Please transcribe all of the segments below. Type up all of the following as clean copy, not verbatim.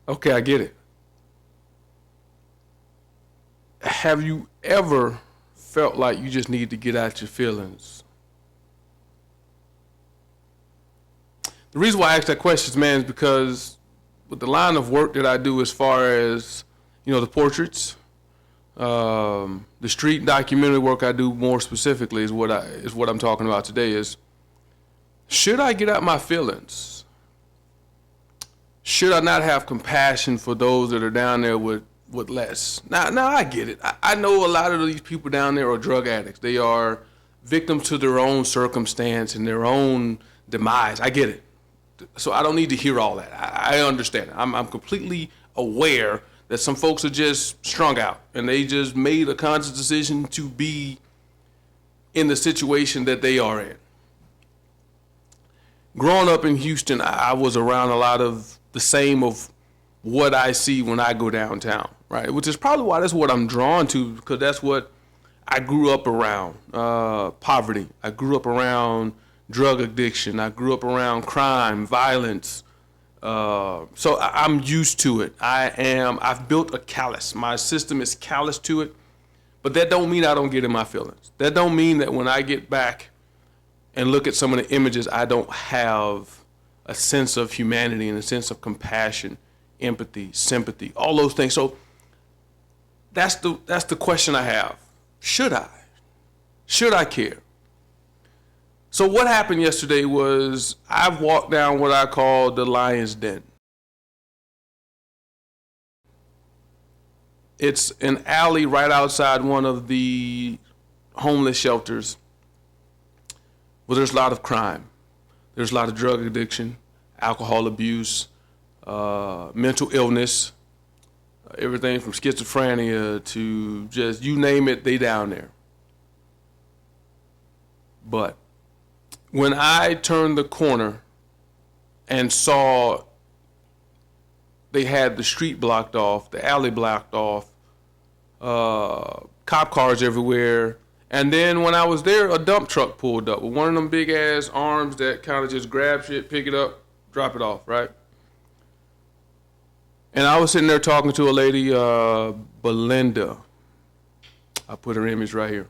Okay, I get it. Have you ever felt like you just need to get out your feelings? The reason why I ask that question, man, is because with the line of work that I do as far as, the portraits, the street documentary work I do more specifically is what I'm talking about today is, should I get out my feelings? Should I not have compassion for those that are down there with less? Now I get it. I know a lot of these people down there are drug addicts. They are victims to their own circumstance and their own demise. I get it. So I don't need to hear all that. I understand. I'm completely aware that some folks are just strung out and they just made a conscious decision to be in the situation that they are in. Growing up in Houston, I was around a lot of the same of what I see when I go downtown, right? Which is probably why that's what I'm drawn to, because that's what I grew up around. Poverty. I grew up around drug addiction. I grew up around crime, violence. So I'm used to it. I've built a callus. My system is callous to it, but that don't mean I don't get in my feelings. That don't mean that when I get back and look at some of the images, I don't have a sense of humanity and a sense of compassion, empathy, sympathy, all those things. So that's the question I have. Should I? Should I care? So what happened yesterday was I've walked down what I call the lion's den. It's an alley right outside one of the homeless shelters where there's a lot of crime. There's a lot of drug addiction, alcohol abuse, mental illness, everything from schizophrenia to just you name it, they down there. But when I turned the corner and saw they had the street blocked off, the alley blocked off, cop cars everywhere, and then when I was there, a dump truck pulled up with one of them big ass arms that kind of just grab shit, pick it up, drop it off, right? And I was sitting there talking to a lady, Belinda. I put her image right here.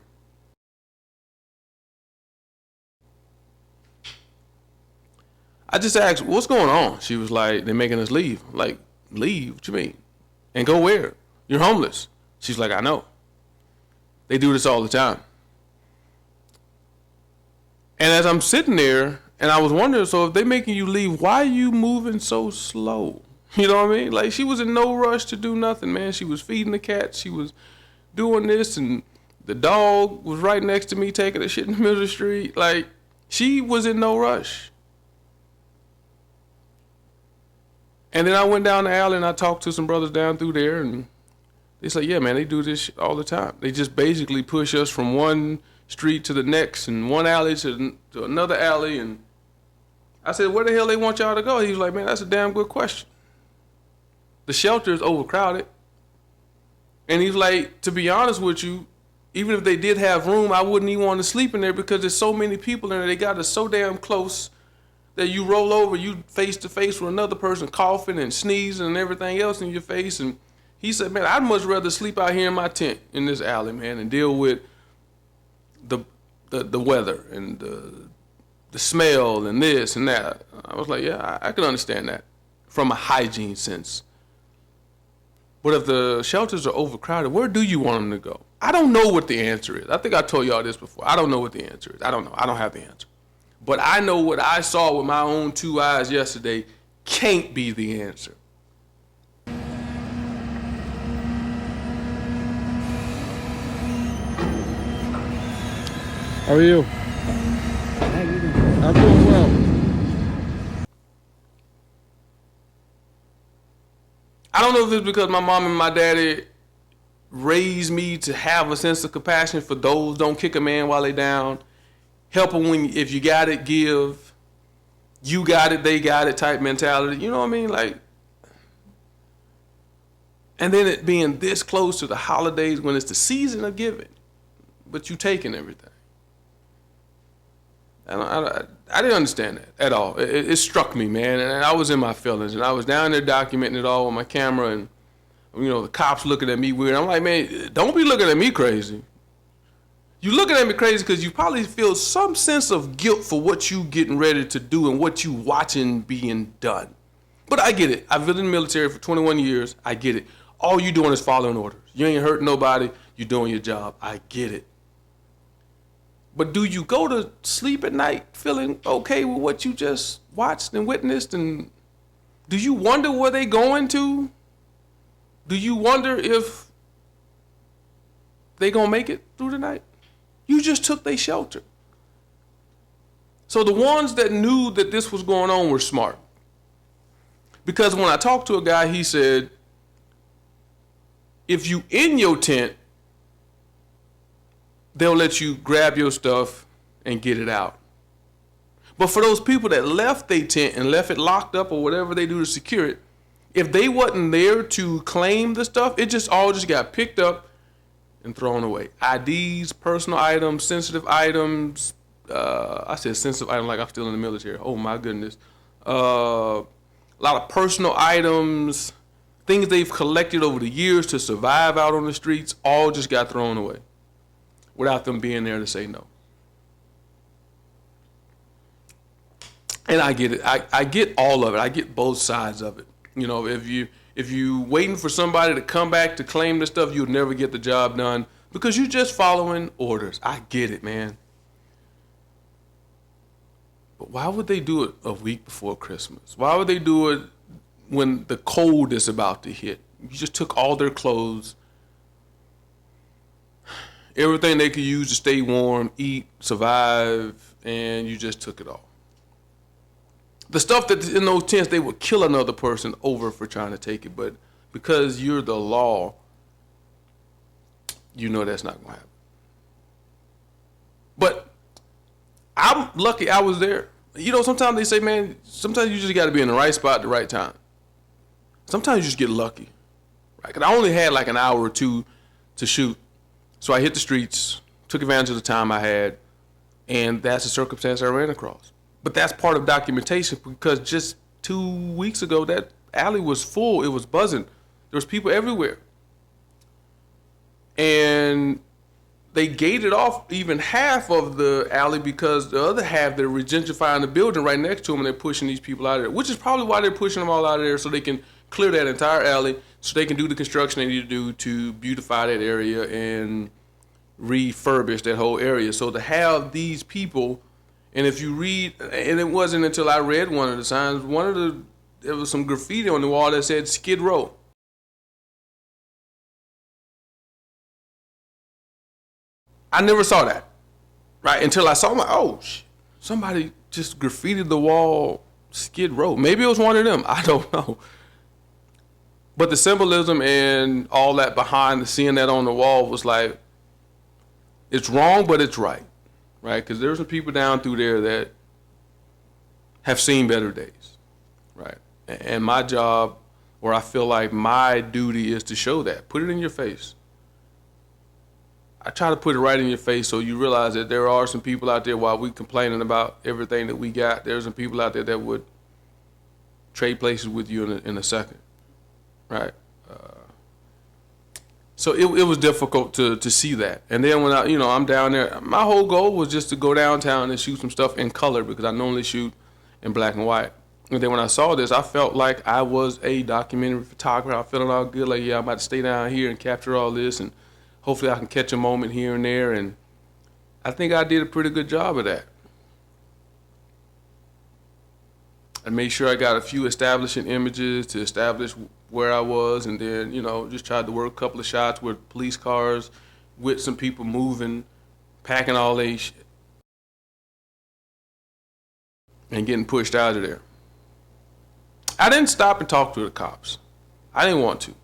I just asked, what's going on? She was like, they're making us leave. I'm like, leave? What you mean? And go where? You're homeless. She's like, I know. They do this all the time. And as I'm sitting there, and I was wondering, so if they making you leave, why are you moving so slow? You know what I mean? Like, she was in no rush to do nothing, man. She was feeding the cat. She was doing this, and the dog was right next to me taking a shit in the middle of the street. Like, she was in no rush. And then I went down the alley and I talked to some brothers down through there, and they said, yeah, man, they do this all the time. They just basically push us from one street to the next and one alley to another alley. And I said, where the hell they want y'all to go? He was like, man, that's a damn good question. The shelter is overcrowded. And he's like, to be honest with you, even if they did have room, I wouldn't even want to sleep in there because there's so many people in there. They got us so damn close that you roll over, you face to face with another person coughing and sneezing and everything else in your face. And he said, man, I'd much rather sleep out here in my tent in this alley, man, and deal with the weather and the smell and this and that. I was like, yeah, I can understand that from a hygiene sense. But if the shelters are overcrowded, where do you want them to go? I don't know what the answer is. I think I told y'all this before. I don't know what the answer is. I don't know. I don't have the answer. But I know what I saw with my own two eyes yesterday can't be the answer. How are you? How you doing? I'm doing well. I don't know if it's because my mom and my daddy raised me to have a sense of compassion for those. Don't kick a man while they down. Help them if you got it, give. You got it, they got it type mentality. You know what I mean? Like, and then it being this close to the holidays when it's the season of giving, but you taking everything. And I didn't understand that at all. It struck me, man, and I was in my feelings, and I was down there documenting it all with my camera, and the cops looking at me weird. I'm like, man, don't be looking at me crazy. You looking at me crazy because you probably feel some sense of guilt for what you getting ready to do and what you watching being done. But I get it. I've been in the military for 21 years. I get it. All you doing is following orders. You ain't hurting nobody. You doing your job. I get it. But do you go to sleep at night feeling okay with what you just watched and witnessed? And do you wonder where they going to? Do you wonder if they gonna make it through the night? You just took their shelter. So the ones that knew that this was going on were smart. Because when I talked to a guy, he said, if you in your tent, they'll let you grab your stuff and get it out. But for those people that left their tent and left it locked up or whatever they do to secure it, if they wasn't there to claim the stuff, it just all got picked up and thrown away. IDs, personal items, sensitive items. I said sensitive item like I'm still in the military. Oh my goodness. A lot of personal items, things they've collected over the years to survive out on the streets, all just got thrown away without them being there to say no. And I get it. I get all of it. I get both sides of it. If you waiting for somebody to come back to claim the stuff, you'll never get the job done because you're just following orders. I get it, man. But why would they do it a week before Christmas? Why would they do it when the cold is about to hit? You just took all their clothes, everything they could use to stay warm, eat, survive, and you just took it all. The stuff that in those tents, they would kill another person over for trying to take it, but because you're the law, that's not going to happen. But I'm lucky I was there. Sometimes they say, man, sometimes you just got to be in the right spot at the right time. Sometimes you just get lucky, right? 'Cause I only had like an hour or two to shoot. So I hit the streets, took advantage of the time I had, and that's the circumstance I ran across. But that's part of documentation because just 2 weeks ago, that alley was full. It was buzzing. There was people everywhere. And they gated off even half of the alley because the other half, they're regentrifying the building right next to them and they're pushing these people out of there, which is probably why they're pushing them all out of there so they can clear that entire alley so they can do the construction they need to do to beautify that area and refurbish that whole area. So to have these people, and if you read, and it wasn't until I read one of the signs, there was some graffiti on the wall that said Skid Row. I never saw that, right? Until I saw somebody just graffitied the wall Skid Row. Maybe it was one of them. I don't know. But the symbolism and all that behind seeing that on the wall was like, it's wrong, but it's right. Right? Because there's some people down through there that have seen better days, right? And my job, or I feel like my duty is to show that. Put it in your face. I try to put it right in your face so you realize that there are some people out there while we complaining about everything that we got, there's some people out there that would trade places with you in a second, right? So it was difficult to see that. And then when I'm down there, my whole goal was just to go downtown and shoot some stuff in color because I normally shoot in black and white. And then when I saw this, I felt like I was a documentary photographer. I felt all good, like, yeah, I'm about to stay down here and capture all this, and hopefully I can catch a moment here and there. And I think I did a pretty good job of that. I made sure I got a few establishing images to establish where I was, and then, just tried to work a couple of shots with police cars, with some people moving, packing all their shit, and getting pushed out of there. I didn't stop and talk to the cops. I didn't want to.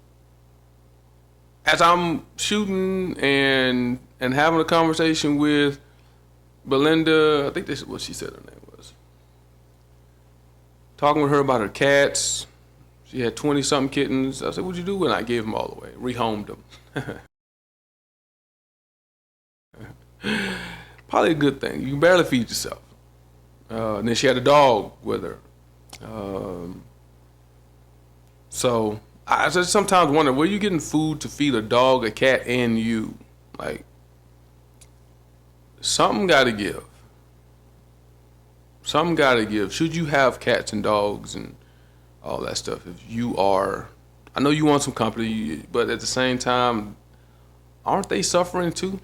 As I'm shooting and having a conversation with Belinda, I think this is what she said her name was. Talking with her about her cats. She had 20-something kittens. I said, what'd you do? And I gave them all away. Rehomed them. Probably a good thing. You can barely feed yourself. And then she had a dog with her. So I just sometimes wonder, where you getting food to feed a dog, a cat, and you? Like, something got to give. Something got to give. Should you have cats and dogs and all that stuff? If you are, I know you want some company, but at the same time, aren't they suffering too?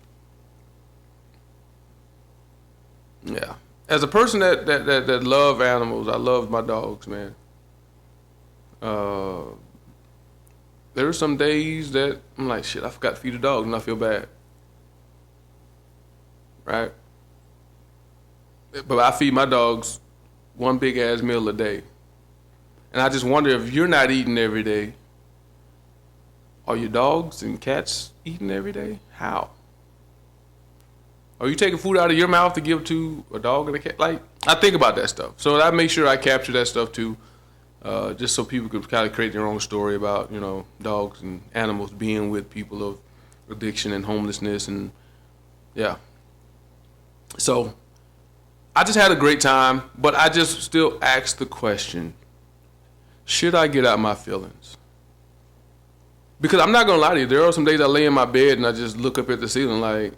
Yeah. As a person that love animals, I love my dogs, man. There are some days that I'm like, shit, I forgot to feed the dog, and I feel bad. Right? But I feed my dogs one big ass meal a day. And I just wonder, if you're not eating every day, are your dogs and cats eating every day? How? Are you taking food out of your mouth to give to a dog and a cat? Like, I think about that stuff. So I make sure I capture that stuff too, just so people can kind of create their own story about, dogs and animals being with people of addiction and homelessness. And yeah. So I just had a great time, but I just still ask the question, should I get out my feelings? Because I'm not going to lie to you, there are some days I lay in my bed and I just look up at the ceiling like,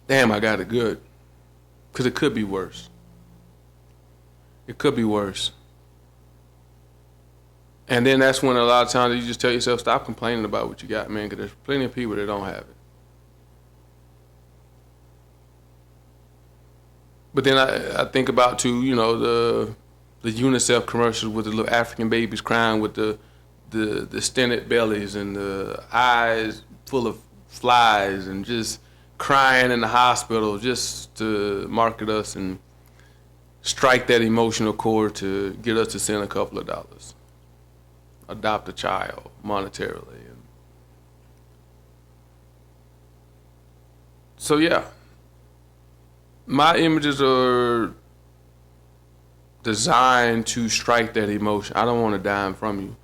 damn, I got it good. Because it could be worse. It could be worse. And then that's when a lot of times you just tell yourself, stop complaining about what you got, man, because there's plenty of people that don't have it. But then I think about, too, the UNICEF commercials with the little African babies crying with the stented bellies and the eyes full of flies and just crying in the hospital just to market us and strike that emotional chord to get us to send a couple of dollars. Adopt a child monetarily. So yeah, my images are designed to strike that emotion. I don't want a dime from you.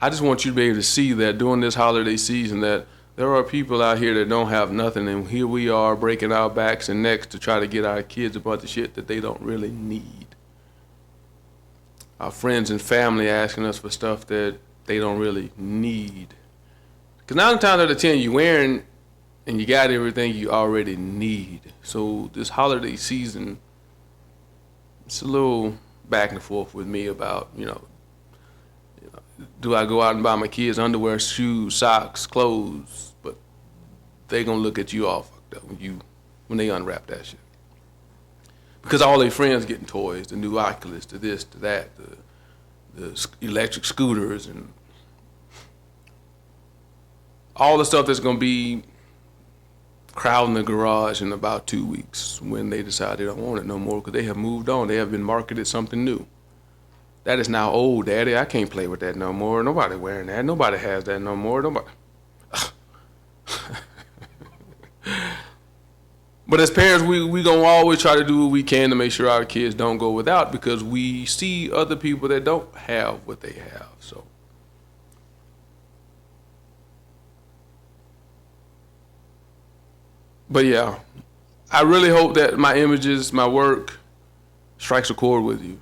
I just want you to be able to see that during this holiday season that there are people out here that don't have nothing, and here we are breaking our backs and necks to try to get our kids a bunch of shit that they don't really need. Our friends and family asking us for stuff that they don't really need. Because 9 times out of 10, you're wearing and you got everything you already need. So this holiday season, it's a little back and forth with me about, do I go out and buy my kids underwear, shoes, socks, clothes? But they gonna look at you all fucked up when they unwrap that shit. Because all their friends getting toys, the new Oculus, the this, the that, the electric scooters, and all the stuff that's gonna be crowding the garage in about 2 weeks when they decide they don't want it no more because they have moved on. They have been marketed something new. That is now old, Daddy. I can't play with that no more. Nobody wearing that. Nobody has that no more. Nobody. But as parents, we gonna always try to do what we can to make sure our kids don't go without, because we see other people that don't have what they have. So, but yeah, I really hope that my images, my work, strikes a chord with you.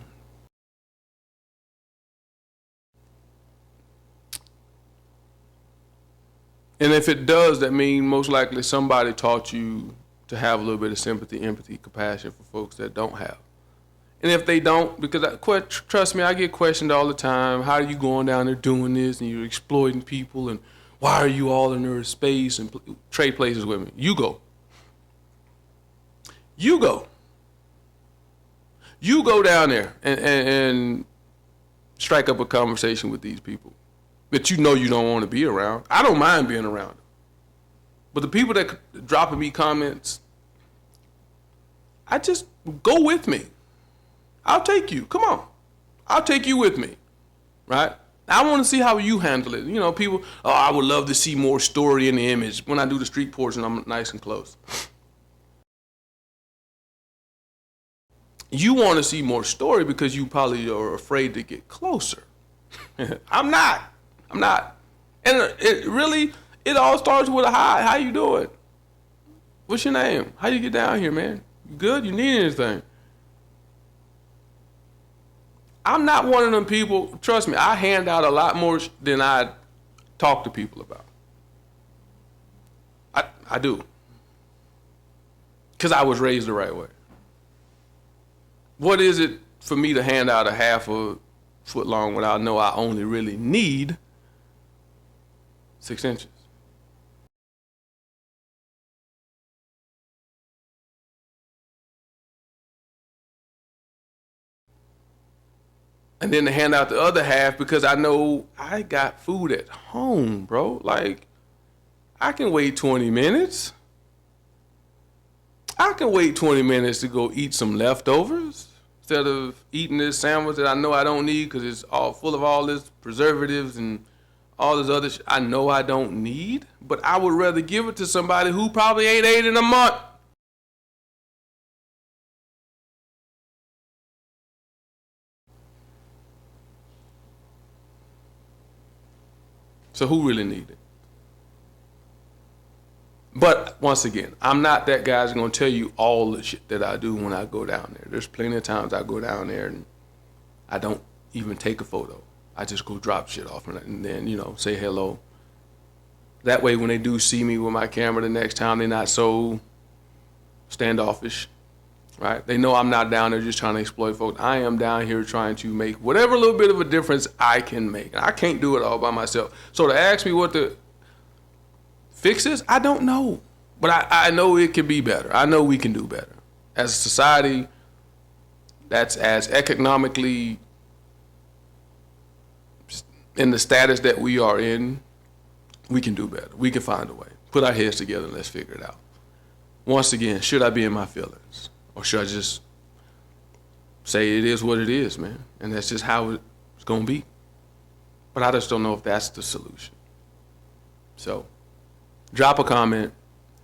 And if it does, that means most likely somebody taught you to have a little bit of sympathy, empathy, compassion for folks that don't have. And if they don't, because trust me, I get questioned all the time, how are you going down there doing this and you're exploiting people, and why are you all in their space and trade places with me? You go. You go. You go down there and strike up a conversation with these people that you know you don't want to be around. I don't mind being around them. But the people that dropping me comments, I just go with me. I'll take you. Come on. I'll take you with me. Right? I want to see how you handle it. People, I would love to see more story in the image when I do the street portion. I'm nice and close. You want to see more story because you probably are afraid to get closer. I'm not. And it all starts with a hi. How you doing? What's your name? How you get down here, man? You good? You need anything? I'm not one of them people. Trust me, I hand out a lot more than I talk to people about. I do. Because I was raised the right way. What is it for me to hand out a half a foot long when I know I only really need 6 inches? And then to hand out the other half because I know I got food at home, bro. Like, I can wait 20 minutes. I can wait 20 minutes to go eat some leftovers instead of eating this sandwich that I know I don't need because it's all full of all this preservatives and all this other shit I know I don't need. But I would rather give it to somebody who probably ain't ate in a month. So who really need it? But once again, I'm not that guy that's gonna tell you all the shit that I do when I go down there. There's plenty of times I go down there and I don't even take a photo. I just go drop shit off and then, say hello. That way when they do see me with my camera the next time, they're not so standoffish, right? They know I'm not down there just trying to exploit folks. I am down here trying to make whatever little bit of a difference I can make. And I can't do it all by myself. So to ask me what the fix is, I don't know. But I know it can be better. I know we can do better. As a society that's as economically in the status that we are in, we can do better. We can find a way. Put our heads together and let's figure it out. Once again, should I be in my feelings? Or should I just say it is what it is, man? And that's just how it's going to be. But I just don't know if that's the solution. So, drop a comment.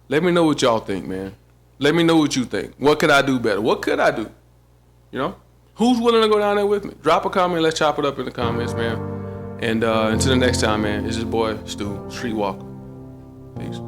Let me know what y'all think, man. Let me know what you think. What could I do better? What could I do? Who's willing to go down there with me? Drop a comment. Let's chop it up in the comments, man. And until the next time, man, it's your boy, Stu, Streetwalker. Peace.